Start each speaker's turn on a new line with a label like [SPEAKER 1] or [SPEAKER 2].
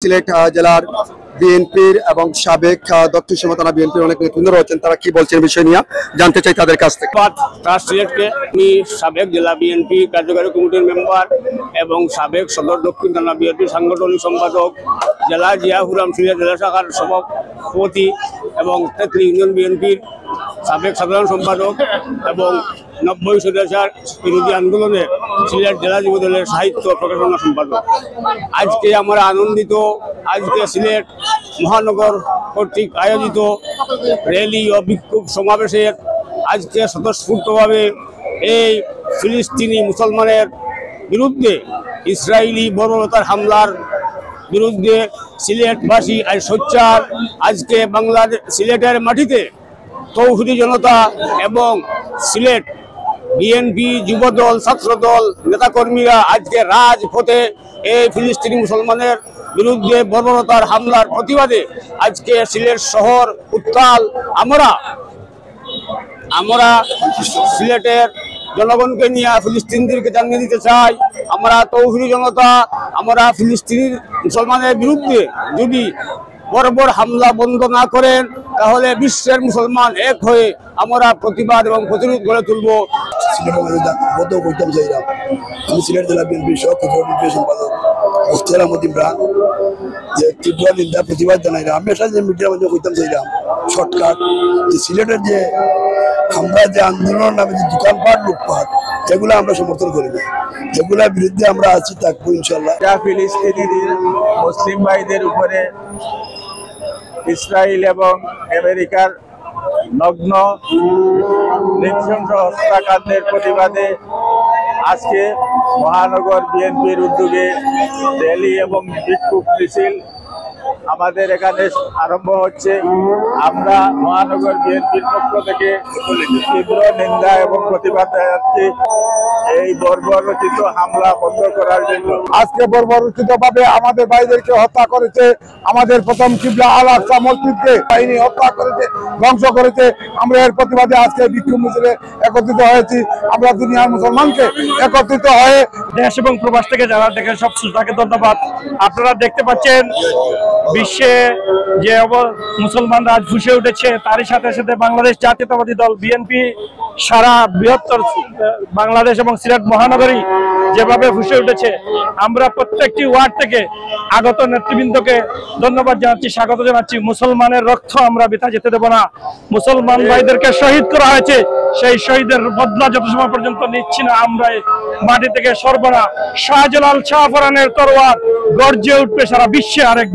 [SPEAKER 1] সিলেট জেলার বিএনপির এবং সাবেক দক্ষিণ সীমান্ত থানা বিএনপির অনেক নেতৃবৃন্দ রয়েছেন, তারা কি বলছেন বিষয় নিয়ে জানতে চাই তাদের কাছ থেকে।
[SPEAKER 2] সিলেটকে আমি সাবেক জেলা বিএনপি কার্যকারী কমিটির মেম্বার এবং সাবেক সদর দক্ষিণ থানা বিএনপি সাংগঠনিক সম্পাদক, জেলা জিয়াহুরাম সিলেট জেলা শাখার সভাপতি এবং তেতলি ইউনিয়ন বিএনপির সাবেক সাধারণ সম্পাদক এবং 90 স্বৈরাচার বিরোধী আন্দোলনে সিলেট জেলা যুবদলের সাহিত্য প্রকাশনা সম্পাদক। আজকে আমরা আনন্দিত। আজকে সিলেট মহানগর কর্তৃক আয়োজিত র্যালি ও বিক্ষোভ সমাবেশের আজকে স্বতঃস্ফূর্তভাবে এই ফিলিস্তিনি মুসলমানের বিরুদ্ধে ইসরায়েলি বর্বরতার হামলার বিরুদ্ধে সিলেটবাসী আজ সোচ্চার। আজকে বাংলাদেশ সিলেটের মাটিতে তৌহিদি জনতা এবং সিলেট বিএনপি যুবদল ছাত্রদল নেতাকর্মীরা আজকে রাজপথে এই ফিলিস্তিনি মুসলমানের বিরুদ্ধে বর্বরতার হামলার প্রতিবাদে আজকে সিলেট শহর উত্তাল। আমরা সিলেটের জনগণকে নিয়ে ফিলিস্তিনিদেরকে জানিয়ে দিতে চাই, আমরা তৌহিদি জনতা, আমরা ফিলিস্তিনি মুসলমানের বিরুদ্ধে যদি বর্বর হামলা বন্ধ না করেন তাহলে বিশ্বের মুসলমান এক হয়ে আমরা প্রতিবাদ এবং প্রতিরোধ গড়ে তুলব।
[SPEAKER 3] আমি সিলেট জেলা বিএনপির সভাপতি সম্পাদক মুখতার আহমদ ইমরান যে তীব্র নিন্দা প্রতিবাদ জানাই। আমি যে মিডিয়ার মধ্যে কইতাম চাইলাম শর্টকাট যে সিলেটের যে আমরা যে আন্দোলন নামে যে দোকানপাট লুটপাট এগুলো আমরা সমর্থন করি না, এগুলোর বিরুদ্ধে আমরা আছি, থাকবো ইনশাল্লাহ।
[SPEAKER 4] ফিলিস্তিনিদের মুসলিম ভাইদের উপরে ইসরায়েল এবং আমেরিকার নগ্ন নৃশংস হত্যাকাণ্ডের প্রতিবাদে আজকে মহানগর বিএনপির উদ্যোগে র্যালি এবং বিক্ষোভ মিছিল আমাদের এখানে আরম্ভ হচ্ছে। আমরা মহানগর বিএনপির পক্ষ থেকে তীব্র নিন্দা এবং প্রতিবাদ জানাচ্ছি এই বর্বরোচিত হামলা বন্ধ করার জন্য।
[SPEAKER 5] আজকে বর্বরোচিত ভাবে আমাদের ভাইদেরকে হত্যা করেছে, আমাদের প্রথম কিবলা আল আকসা মসজিদকে বাহিনী হত্যা করেছে, ধ্বংস করেছে। আমরা এর প্রতিবাদে আজকে বিক্ষোভ মিছিলে একত্রিত হয়েছি। আমরা দুনিয়ার মুসলমানকে একত্রিত হয়ে
[SPEAKER 6] দেশ এবং প্রবাস থেকে যারা দেখেন সব শ্রোতাকে ধন্যবাদ। আপনারা দেখতে পাচ্ছেন বিশ্বে যে মুসলমানরা আজ ফুসে উঠেছে, তারই সাথে সাথে বাংলাদেশ জাতীয়তাবাদী দল বিএনপি সারা বৃহত্তর বাংলাদেশ এবং সিলেট মহানগরী যেভাবে ফুসে উঠেছে, আমরা প্রত্যেকটি ওয়ার্ড থেকে আগত নেতৃবৃন্দকে ধন্যবাদ জানাচ্ছি, স্বাগত জানাচ্ছি। মুসলমানের রক্ত আমরা বৃথা যেতে দেব না। মুসলমান ভাইদেরকে শহীদ করা হয়েছে, সেই শহীদের বদলা যত সময় পর্যন্ত নিচ্ছি না আমরা মাটি থেকে সরব না। শাহজালাল শাহফরানের তরোয়ার গর্জে উঠবে সারা বিশ্বে আরেক।